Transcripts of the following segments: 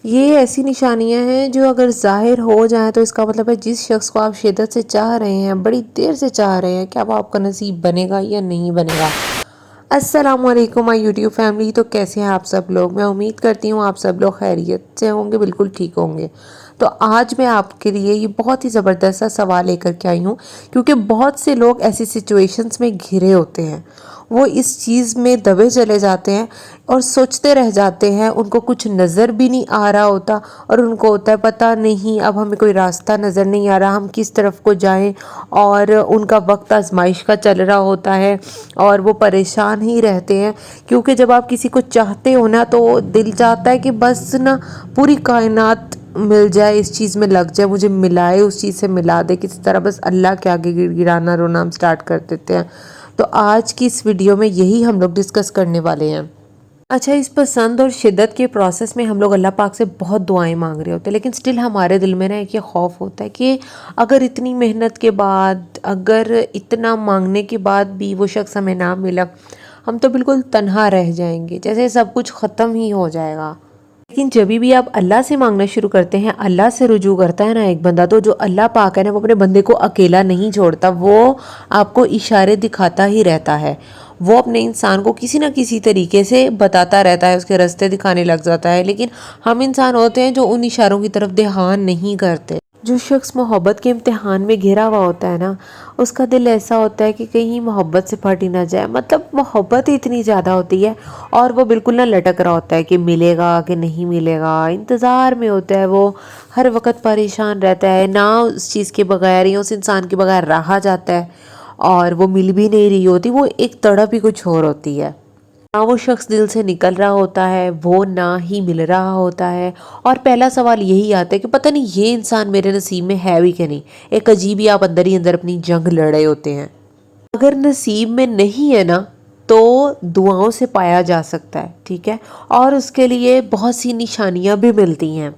یہ ایسی نشانیاں ہیں جو اگر ظاہر ہو جائیں تو اس کا مطلب ہے جس شخص کو آپ شدت سے چاہ رہے ہیں، بڑی دیر سے چاہ رہے ہیں، کہ اب آپ کا نصیب بنے گا یا نہیں بنے گا۔ السلام علیکم مائی یوٹیوب فیملی، تو کیسے ہیں آپ سب لوگ؟ میں امید کرتی ہوں آپ سب لوگ خیریت سے ہوں گے، بالکل ٹھیک ہوں گے۔ تو آج میں آپ کے لیے یہ بہت ہی زبردست سا سوال لے کر کے آئی ہوں، کیونکہ بہت سے لوگ ایسی سچویشنز میں گھرے ہوتے ہیں، وہ اس چیز میں دبے چلے جاتے ہیں اور سوچتے رہ جاتے ہیں، ان کو کچھ نظر بھی نہیں آ رہا ہوتا اور ان کو ہوتا ہے پتہ نہیں اب ہمیں کوئی راستہ نظر نہیں آ رہا، ہم کس طرف کو جائیں، اور ان کا وقت آزمائش کا چل رہا ہوتا ہے اور وہ پریشان ہی رہتے ہیں۔ کیونکہ جب آپ کسی کو چاہتے ہو نا تو دل چاہتا ہے کہ بس نا پوری کائنات مل جائے، اس چیز میں لگ جائے، مجھے ملائے، اس چیز سے ملا دے کسی طرح، بس اللہ کے آگے گڑ گڑانا رونا ہم سٹارٹ کر دیتے ہیں۔ تو آج کی اس ویڈیو میں یہی ہم لوگ ڈسکس کرنے والے ہیں۔ اچھا، اس پسند اور شدت کے پروسیس میں ہم لوگ اللہ پاک سے بہت دعائیں مانگ رہے ہوتے ہیں، لیکن سٹل ہمارے دل میں نا ایک یہ خوف ہوتا ہے کہ اگر اتنی محنت کے بعد، اگر اتنا مانگنے کے بعد بھی وہ شخص ہمیں نہ ملا، ہم تو بالکل تنہا رہ جائیں گے، جیسے سب کچھ ختم ہی ہو جائے گا۔ لیکن جبھی بھی آپ اللہ سے مانگنا شروع کرتے ہیں، اللہ سے رجوع کرتا ہے نا ایک بندہ، تو جو اللہ پاک ہے نا وہ اپنے بندے کو اکیلا نہیں چھوڑتا، وہ آپ کو اشارے دکھاتا ہی رہتا ہے، وہ اپنے انسان کو کسی نہ کسی طریقے سے بتاتا رہتا ہے، اس کے راستے دکھانے لگ جاتا ہے۔ لیکن ہم انسان ہوتے ہیں جو ان اشاروں کی طرف دھیان نہیں کرتے۔ جو شخص محبت کے امتحان میں گھرا ہوا ہوتا ہے نا، اس کا دل ایسا ہوتا ہے کہ کہیں محبت سے پھٹ ہی نہ جائے، مطلب محبت اتنی زیادہ ہوتی ہے اور وہ بالکل نہ لٹک رہا ہوتا ہے کہ ملے گا کہ نہیں ملے گا، انتظار میں ہوتا ہے، وہ ہر وقت پریشان رہتا ہے، نہ اس چیز کے بغیر یا اس انسان کے بغیر رہا جاتا ہے، اور وہ مل بھی نہیں رہی ہوتی، وہ ایک تڑپ ہی کچھ اور ہوتی ہے، نہ وہ شخص دل سے نکل رہا ہوتا ہے، وہ نہ ہی مل رہا ہوتا ہے، اور پہلا سوال یہی آتا ہے کہ پتہ نہیں یہ انسان میرے نصیب میں ہے بھی کہ نہیں۔ ایک عجیب ہی آپ اندر ہی اندر اپنی جنگ لڑے ہوتے ہیں۔ اگر نصیب میں نہیں ہے نا تو دعاؤں سے پایا جا سکتا ہے، ٹھیک ہے، اور اس کے لیے بہت سی نشانیاں بھی ملتی ہیں۔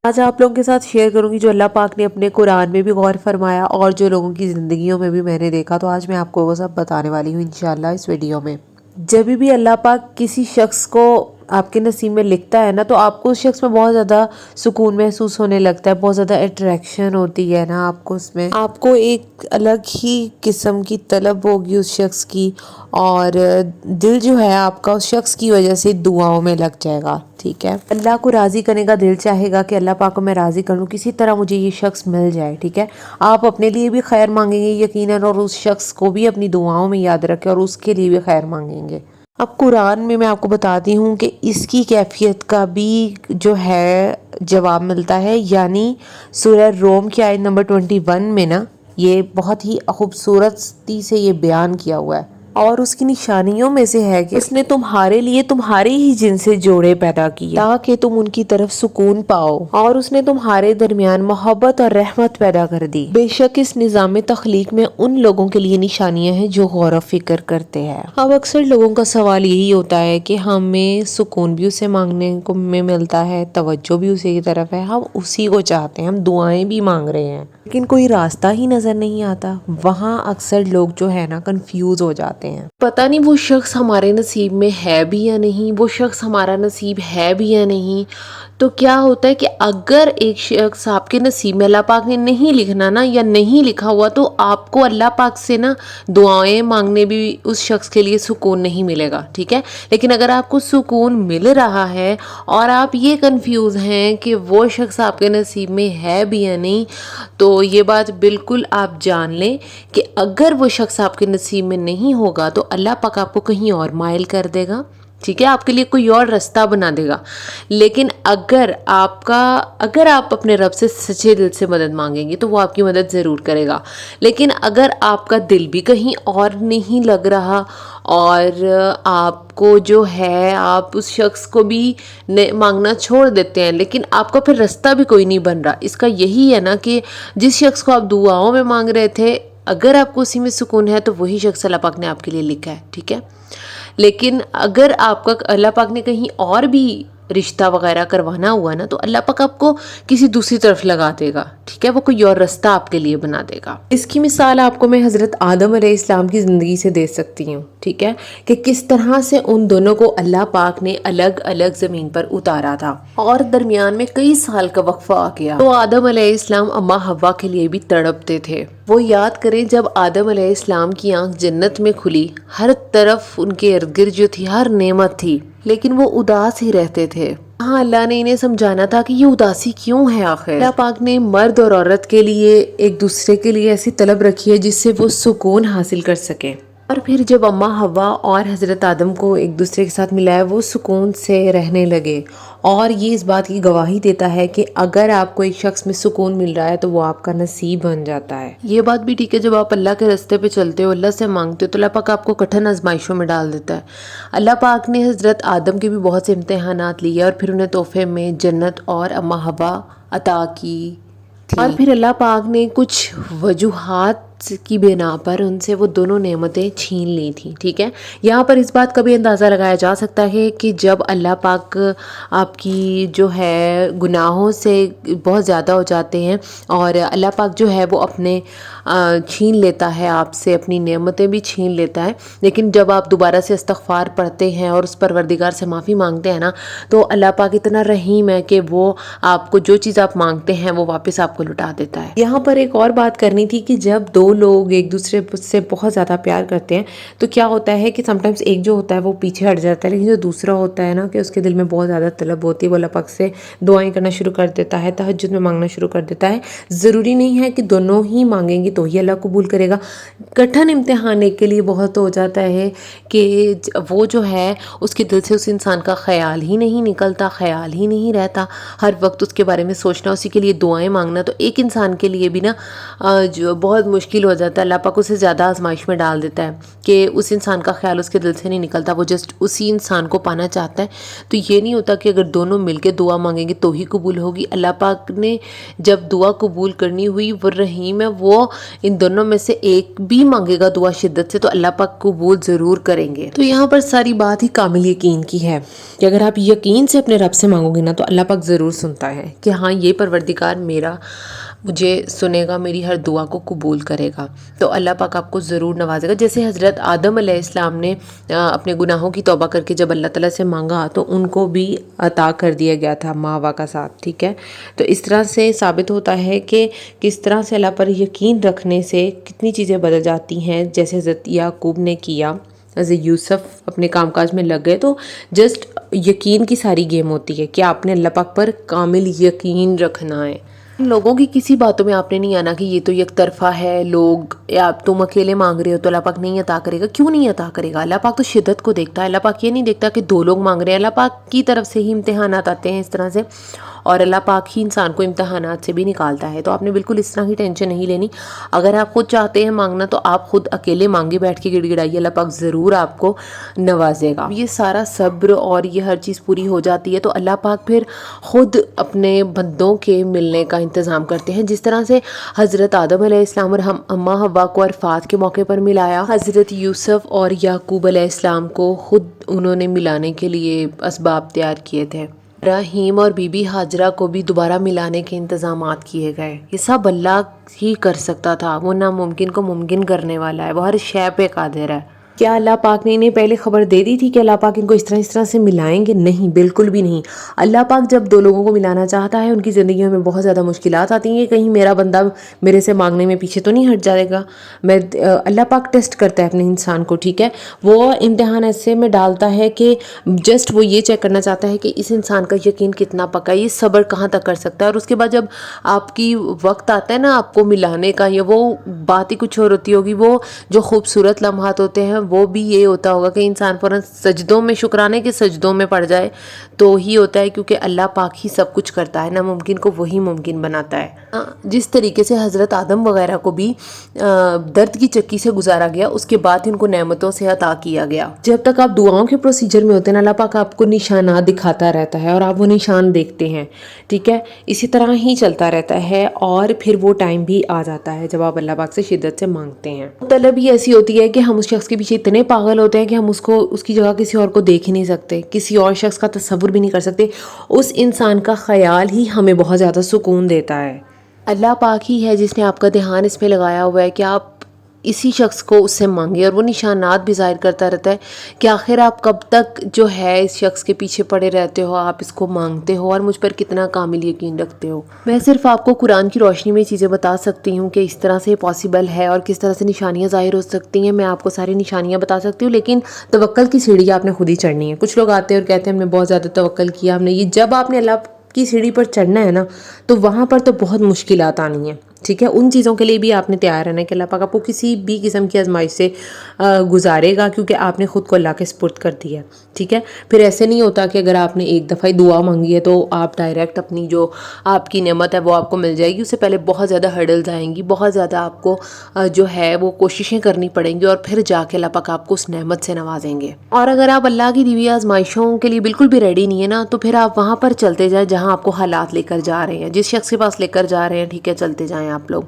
آج آپ لوگوں کے ساتھ شیئر کروں گی جو اللہ پاک نے اپنے قرآن میں بھی غور فرمایا اور جو لوگوں کی زندگیوں میں بھی میں نے دیکھا، تو آج میں آپ کو وہ سب بتانے والی ہوں انشاءاللہ اس ویڈیو میں۔ جب بھی اللہ پاک کسی شخص کو آپ کے نصیب میں لکھتا ہے نا تو آپ کو اس شخص میں بہت زیادہ سکون محسوس ہونے لگتا ہے، بہت زیادہ اٹریکشن ہوتی ہے نا آپ کو اس میں، آپ کو ایک الگ ہی قسم کی طلب ہوگی اس شخص کی، اور دل جو ہے آپ کا اس شخص کی وجہ سے دعاؤں میں لگ جائے گا، ٹھیک ہے۔ اللہ کو راضی کرنے کا دل چاہے گا کہ اللہ پاک کو میں راضی کروں، کسی طرح مجھے یہ شخص مل جائے، ٹھیک ہے۔ آپ اپنے لیے بھی خیر مانگیں گے یقیناً، اور اس شخص کو بھی اپنی دعاؤں میں یاد رکھیں اور اس کے لیے بھی خیر مانگیں گے۔ اب قرآن میں آپ کو بتاتی ہوں کہ اس کی کیفیت کا بھی جو ہے جواب ملتا ہے، یعنی سورہ روم کی آیت نمبر 21 میں نا یہ بہت ہی خوبصورتی سے یہ بیان کیا ہوا ہے، اور اس کی نشانیوں میں سے ہے کہ اس نے تمہارے لیے تمہارے ہی جن سے جوڑے پیدا کیے تاکہ تم ان کی طرف سکون پاؤ، اور اس نے تمہارے درمیان محبت اور رحمت پیدا کر دی۔ بے شک اس نظام تخلیق میں ان لوگوں کے لیے نشانیاں ہیں جو غور و فکر کرتے ہیں۔ اب اکثر لوگوں کا سوال یہی ہوتا ہے کہ ہمیں سکون بھی اسے مانگنے کو میں ملتا ہے، توجہ بھی اسی کی طرف ہے، ہم اسی کو چاہتے ہیں، ہم دعائیں بھی مانگ رہے ہیں، لیکن کوئی راستہ ہی نظر نہیں آتا۔ وہاں اکثر لوگ جو ہے نا کنفیوز ہو جاتے ہیں، پتہ نہیں وہ شخص ہمارے نصیب میں ہے بھی یا نہیں، وہ شخص ہمارا نصیب ہے بھی یا نہیں۔ تو کیا ہوتا ہے کہ اگر ایک شخص آپ کے نصیب میں اللہ پاک نے نہیں لکھنا نا، یا نہیں لکھا ہوا، تو آپ کو اللہ پاک سے نا دعائیں مانگنے بھی اس شخص کے لیے سکون نہیں ملے گا، ٹھیک ہے۔ لیکن اگر آپ کو سکون مل رہا ہے اور آپ یہ کنفیوز ہیں کہ وہ شخص آپ کے نصیب میں ہے بھی یا نہیں، تو یہ بات بالکل آپ جان لیں کہ اگر وہ شخص آپ کے نصیب میں نہیں ہوگا تو اللہ پاک آپ کو کہیں اور مائل کر دے گا، ٹھیک ہے، آپ کے لیے کوئی اور راستہ بنا دے گا۔ لیکن اگر آپ اپنے رب سے سچے دل سے مدد مانگیں گے تو وہ آپ کی مدد ضرور کرے گا۔ لیکن اگر آپ کا دل بھی کہیں اور نہیں لگ رہا اور آپ کو جو ہے آپ اس شخص کو بھی مانگنا چھوڑ دیتے ہیں، لیکن آپ کا پھر راستہ بھی کوئی نہیں بن رہا، اس کا یہی ہے نا کہ جس شخص کو آپ دعاؤں میں مانگ رہے تھے، اگر آپ کو اسی میں سکون ہے تو وہی شخص اللہ پاک نے آپ کے لیے لکھا ہے، ٹھیک ہے۔ لیکن اگر آپ کا اللہ پاک نے کہیں اور بھی رشتہ وغیرہ کروانا ہوا نا تو اللہ پاک آپ کو کسی دوسری طرف لگا دے گا، ٹھیک ہے، وہ کوئی اور رستہ آپ کے لیے بنا دے گا۔ اس کی مثال آپ کو میں حضرت آدم علیہ السلام کی زندگی سے دے سکتی ہوں، ٹھیک ہے، کہ کس طرح سے ان دونوں کو اللہ پاک نے الگ الگ زمین پر اتارا تھا اور درمیان میں کئی سال کا وقفہ آ گیا تو آدم علیہ السلام اما حوا کے لیے بھی تڑپتے تھے۔ وہ یاد کریں جب آدم علیہ السلام کی آنکھ جنت میں کھلی، ہر طرف ان کے ارد گرد جو تھی ہر نعمت تھی، لیکن وہ اداس ہی رہتے تھے۔ ہاں اللہ نے انہیں سمجھانا تھا کہ یہ اداسی کیوں ہے آخر۔ اللہ پاک نے مرد اور عورت کے لیے ایک دوسرے کے لیے ایسی طلب رکھی ہے جس سے وہ سکون حاصل کر سکیں، اور پھر جب اما حوا اور حضرت آدم کو ایک دوسرے کے ساتھ ملایا وہ سکون سے رہنے لگے، اور یہ اس بات کی گواہی دیتا ہے کہ اگر آپ کو ایک شخص میں سکون مل رہا ہے تو وہ آپ کا نصیب بن جاتا ہے۔ یہ بات بھی ٹھیک ہے، جب آپ اللہ کے راستے پہ چلتے ہو، اللہ سے مانگتے ہو، تو اللہ پاک آپ کو کٹھن آزمائشوں میں ڈال دیتا ہے۔ اللہ پاک نے حضرت آدم کے بھی بہت سے امتحانات لیے اور پھر انہیں تحفے میں جنت اور اما حوا عطا کی تھی، اور پھر اللہ پاک نے کچھ وجوہات کی بنا پر ان سے وہ دونوں نعمتیں چھین لی تھیں، ٹھیک ہے۔ یہاں پر اس بات کا بھی اندازہ لگایا جا سکتا ہے کہ جب اللہ پاک آپ کی جو ہے گناہوں سے بہت زیادہ ہو جاتے ہیں اور اللہ پاک جو ہے وہ اپنے چھین لیتا ہے آپ سے، اپنی نعمتیں بھی چھین لیتا ہے، لیکن جب آپ دوبارہ سے استغفار پڑھتے ہیں اور اس پروردگار سے معافی مانگتے ہیں نا تو اللہ پاک اتنا رحیم ہے کہ وہ آپ کو جو چیز آپ مانگتے ہیں وہ واپس آپ کو لٹا دیتا ہے۔ یہاں پر ایک اور بات کرنی تھی کہ جب دو لوگ ایک دوسرے سے بہت زیادہ پیار کرتے ہیں تو کیا ہوتا ہے کہ سم ٹائمز ایک جو ہوتا ہے وہ پیچھے ہٹ جاتا ہے، لیکن جو دوسرا ہوتا ہے نا کہ اس کے دل میں بہت زیادہ طلب ہوتی ہے، وہ اللہ پاک سے دعائیں کرنا شروع کر دیتا ہے، تہجد میں مانگنا شروع کر دیتا ہے۔ ضروری نہیں ہے کہ دونوں ہی مانگیں گے تو ہی اللہ قبول کرے گا۔ کٹھن امتحان ایک کے لیے بہت ہو جاتا ہے کہ وہ جو ہے اس کے دل سے اس انسان کا خیال ہی نہیں نکلتا، خیال ہی نہیں رہتا، ہر وقت اس کے بارے میں سوچنا، اسی کے لیے دعائیں مانگنا، تو ایک انسان کے لیے بھی نا جو بہت مشکل ہو جاتا ہے۔ اللہ پاک اسے زیادہ آزمائش میں ڈال دیتا ہے کہ اس انسان کا خیال اس کے دل سے نہیں نکلتا، وہ جسٹ اسی انسان کو پانا چاہتا ہے۔ تو یہ نہیں ہوتا کہ اگر دونوں مل کے دعا مانگیں گے تو ہی قبول ہوگی۔ اللہ پاک نے جب دعا قبول کرنی ہوئی، وہ رحیم ہے، وہ ان دونوں میں سے ایک بھی مانگے گا دعا شدت سے تو اللہ پاک قبول ضرور کریں گے۔ تو یہاں پر ساری بات ہی کامل یقین کی ہے کہ اگر آپ یقین سے اپنے رب سے مانگو گے نا تو اللہ پاک ضرور سنتا ہے کہ ہاں یہ پروردگار میرا مجھے سنے گا، میری ہر دعا کو قبول کرے گا، تو اللہ پاک آپ کو ضرور نوازے گا۔ جیسے حضرت آدم علیہ السلام نے اپنے گناہوں کی توبہ کر کے جب اللہ تعالیٰ سے مانگا تو ان کو بھی عطا کر دیا گیا تھا ماں باپ کا ساتھ، ٹھیک ہے۔ تو اس طرح سے ثابت ہوتا ہے کہ کس طرح سے اللہ پر یقین رکھنے سے کتنی چیزیں بدل جاتی ہیں، جیسے حضرت یعقوب نے کیا، حضرت یوسف اپنے کام کاج میں لگ گئے، تو جسٹ یقین کی ساری گیم ہوتی ہے کہ آپ نے اللہ پاک پر کامل یقین رکھنا ہے۔ لوگوں کی کسی باتوں میں آپ نے نہیں آنا کہ یہ تو یک طرفہ ہے، لوگ یا تم اکیلے مانگ رہے ہو تو اللہ پاک نہیں عطا کرے گا۔ کیوں نہیں عطا کرے گا؟ اللہ پاک تو شدت کو دیکھتا ہے۔ اللہ پاک یہ نہیں دیکھتا کہ دو لوگ مانگ رہے ہیں، اللہ پاک کی طرف سے ہی امتحانات آتے ہیں اس طرح سے، اور اللہ پاک ہی انسان کو امتحانات سے بھی نکالتا ہے۔ تو آپ نے بالکل اس طرح کی ٹینشن نہیں لینی۔ اگر آپ خود چاہتے ہیں مانگنا تو آپ خود اکیلے مانگے بیٹھ کے گڑ گڑائیے، اللہ پاک ضرور آپ کو نوازے گا۔ یہ سارا صبر اور یہ ہر چیز پوری ہو جاتی ہے تو اللہ پاک پھر خود اپنے بندوں کے ملنے کا انتظام کرتے ہیں، جس طرح سے حضرت آدم علیہ السلام اور اما حوا کو عرفات کے موقع پر ملایا، حضرت یوسف اور یعقوب علیہ السلام کو خود انہوں نے ملانے کے لیے اسباب تیار کیے تھے۔ ابراہیم اور بی بی ہاجرہ کو بھی دوبارہ ملانے کے انتظامات کیے گئے۔ یہ سب اللہ ہی کر سکتا تھا، وہ ناممکن کو ممکن کرنے والا ہے، وہ ہر شے پہ قادر ہے۔ کیا اللہ پاک نے انہیں پہلے خبر دے دی تھی کہ اللہ پاک ان کو اس طرح سے ملائیں گے؟ نہیں، بالکل بھی نہیں۔ اللہ پاک جب دو لوگوں کو ملانا چاہتا ہے ان کی زندگیوں میں بہت زیادہ مشکلات آتی ہیں کہ کہیں میرا بندہ میرے سے مانگنے میں پیچھے تو نہیں ہٹ جائے گا۔ اللہ پاک ٹیسٹ کرتا ہے اپنے انسان کو، ٹھیک ہے، وہ امتحان ایسے میں ڈالتا ہے کہ جسٹ وہ یہ چیک کرنا چاہتا ہے کہ اس انسان کا یقین کتنا پکا ہے، یہ صبر کہاں تک کر سکتا ہے، اور اس کے بعد جب آپ کی وقت آتا ہے نا آپ کو ملانے کا، یا وہ بات ہی کچھ اور ہوتی ہوگی، وہ جو خوبصورت لمحات ہوتے ہیں وہ بھی یہ ہوتا ہوگا کہ انسان فوراً سجدوں میں، شکرانے کے سجدوں میں پڑ جائے تو ہی ہوتا ہے، کیونکہ اللہ پاک ہی سب کچھ کرتا ہے، ناممکن کو وہی ممکن بناتا ہے۔ جس طریقے سے حضرت آدم وغیرہ کو بھی درد کی چکی سے گزارا گیا، اس کے بعد ان کو نعمتوں سے عطا کیا گیا۔ جب تک آپ دعاؤں کے پروسیجر میں ہوتے ہیں اللہ پاک آپ کو نشانات دکھاتا رہتا ہے اور آپ وہ نشان دیکھتے ہیں، ٹھیک ہے، اسی طرح ہی چلتا رہتا ہے، اور پھر وہ ٹائم بھی آ جاتا ہے جب آپ اللہ پاک سے شدت سے مانگتے ہیں۔ طلب ہی ایسی ہوتی ہے کہ ہم اس شخص کے پیچھے اتنے پاگل ہوتے ہیں کہ ہم اس کی جگہ کسی اور کو دیکھ ہی نہیں سکتے، کسی اور شخص کا تصور بھی نہیں کر سکتے. اس انسان کا خیال ہی ہمیں بہت زیادہ سکون دیتا ہے. اللہ پاک ہی ہے جس نے آپ کا دھیان اس پہ لگایا ہوا ہے کہ آپ اسی شخص کو اس سے مانگے، اور وہ نشانات بھی ظاہر کرتا رہتا ہے کہ آخر آپ کب تک جو ہے اس شخص کے پیچھے پڑے رہتے ہو، آپ اس کو مانگتے ہو اور مجھ پر کتنا کامل یقین رکھتے ہو. میں صرف آپ کو قرآن کی روشنی میں چیزیں بتا سکتی ہوں کہ اس طرح سے پاسبل ہے اور کس طرح سے نشانیاں ظاہر ہو سکتی ہیں. میں آپ کو ساری نشانیاں بتا سکتی ہوں، لیکن توکل کی سیڑھی آپ نے خود ہی چڑھنی ہے. کچھ لوگ آتے ہیں اور کہتے ہیں ہم نے بہت زیادہ توکل کیا، ہم نے یہ، جب آپ نے اللہ کی سیڑھی پر چڑھنا ہے نا تو وہاں پر تو بہت مشکلات آنی ہیں. ٹھیک ہے، ان چیزوں کے لیے بھی آپ نے تیار رہنا ہے کہ اللہ پاک آپ کو کسی بھی قسم کی آزمائش سے گزارے گا، کیونکہ آپ نے خود کو اللہ کے سپرد کر دیا ہے. ٹھیک ہے، پھر ایسے نہیں ہوتا کہ اگر آپ نے ایک دفعہ دعا مانگی ہے تو آپ ڈائریکٹ اپنی جو آپ کی نعمت ہے وہ آپ کو مل جائے گی. اس سے پہلے بہت زیادہ ہرڈلز آئیں گی، بہت زیادہ آپ کو جو ہے وہ کوششیں کرنی پڑیں گی، اور پھر جا کے اللہ پاک آپ کو اس نعمت سے نوازیں گے. اور اگر آپ اللہ کی دی ہوئی آزمائشوں کے لیے بالکل بھی ریڈی نہیں ہے نا، تو پھر آپ وہاں پر چلتے جائیں جہاں آپ کو حالات لے کر جا رہے ہیں، جس شخص کے پاس لے کر جا رہے ہیں. ٹھیک ہے، چلتے جائیں آپ لوگ.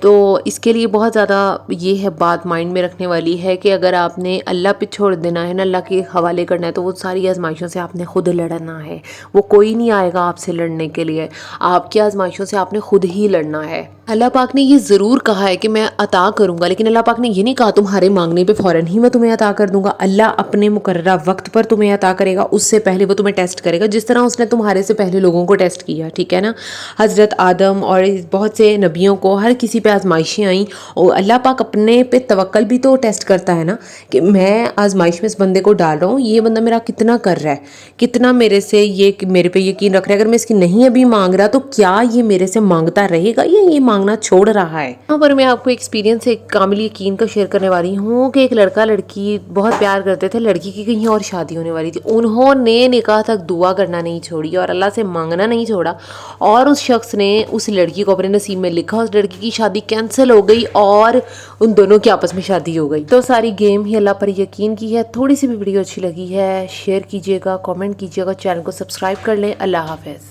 تو اس کے لیے بہت زیادہ یہ ہے بات مائنڈ میں رکھنے والی ہے کہ اگر آپ نے اللہ پہ چھوڑ دینا ہے نا، اللہ کے حوالے کرنا ہے، تو وہ ساری آزمائشوں سے آپ نے خود لڑنا ہے. وہ کوئی نہیں آئے گا آپ سے لڑنے کے لیے، آپ کی آزمائشوں سے آپ نے خود ہی لڑنا ہے. اللہ پاک نے یہ ضرور کہا ہے کہ میں عطا کروں گا، لیکن اللہ پاک نے یہ نہیں کہا تمہارے مانگنے پہ فوراً ہی میں تمہیں عطا کر دوں گا. اللہ اپنے مقررہ وقت پر تمہیں عطا کرے گا، اس سے پہلے وہ تمہیں ٹیسٹ کرے گا، جس طرح اس نے تمہارے سے پہلے لوگوں کو ٹیسٹ کیا. ٹھیک ہے نا، حضرت آدم اور بہت سے نبیوں کو ہر کسی پہ آزمائشیں آئیں، اور اللہ پاک اپنے پہ توکل بھی تو ٹیسٹ کرتا ہے نا کہ میں آزمائش میں اس بندے کو ڈال رہا ہوں، یہ بندہ میرا کتنا کر رہا ہے، کتنا میرے سے یہ میرے پہ یقین رکھ رہا ہے. اگر میں اس کی نہیں ابھی مانگ رہا تو کیا یہ میرے سے مانگتا رہے گا یا یہ مانگنا چھوڑ رہا ہے. یہاں پر میں آپ کو ایکسپیرینس ایک کامل یقین کا شیئر کرنے والی ہوں کہ ایک لڑکا لڑکی بہت پیار کرتے تھے، لڑکی کی کہیں اور شادی ہونے والی تھی. انہوں نے نکاح تک دعا کرنا نہیں چھوڑی اور اللہ سے مانگنا نہیں چھوڑا، اور اس شخص نے اس لڑکی کو اپنے نصیب میں لکھا. اس لڑکی کی شادی کینسل ہو گئی اور ان دونوں کی آپس میں شادی ہو گئی. تو ساری گیم ہی اللہ پر یقین کی ہے. تھوڑی سی بھی ویڈیو اچھی لگی ہے شیئر کیجیے گا، کامنٹ کیجیے گا، چینل کو سبسکرائب کر لیں. اللہ حافظ.